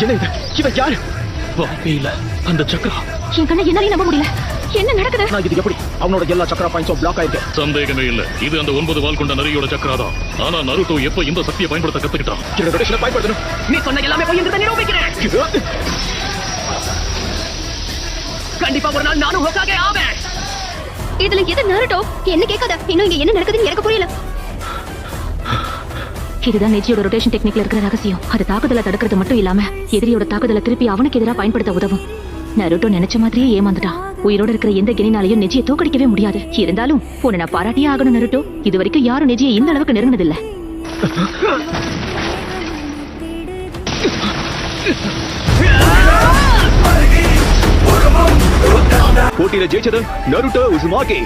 என்ன இது? இவன் யாரு? வாய்ப்பே இல்ல. அந்த சக்கரா என் கண்ணை என்னாலே நம்ப முடியல. என்ன நடக்குது? நான் இது எப்படி? அவனோட எல்லா சக்கரா பாயிண்ட்ஸும் பிளாக் ஆயிருக்கு. சந்தேகமே இல்ல, இது அந்த 9 வால் கொண்ட நரியோட சக்கரா தான். ஆனா நருட்டோ எப்ப இந்த சக்தியை பயன்படுத்த கத்துக்கிட்டான்? இந்த ரொட்டேஷனை பயன்படுத்தணும். நீ சொன்ன எல்லாமே பொய்ன்றதை நிரூபிக்கிறேன். கண்டிப்பா ஒரு நாள் நானும் ஹோக்காகே ஆவேன். இதுல எது நருட்டோ? என்ன கேட்காத. இன்னும் இங்க என்ன நடக்குதுன்னு எனக்கு புரியல. இதுதான் நெஜியோட ரொட்டேஷன் டெக்னிக்ல இருக்கிற ரகசியம். அது தாக்குதலை தடுக்கிறது மட்டும் இல்லாம எதிரியோட தாக்குதலை திருப்பி அவனுக்கு எதிராக பயன்படுத்த உதவும். நருட்டோ நினைச்ச மாதிரியே ஏமாந்துட்டான். உயிரோட இருக்கிற எந்த கெனினாலையும் நெஜியை தோக்கடிக்கவே முடியாது. இருந்தாலும் உன்னை நான் பாராட்டியே ஆகணும் நருட்டோ. இது வரைக்கும் யாரும் நெஜியை இந்த அளவுக்கு நெருங்கினதில்ல. போட்டியில ஜெயிச்சது நருட்டோ உசுமாகி.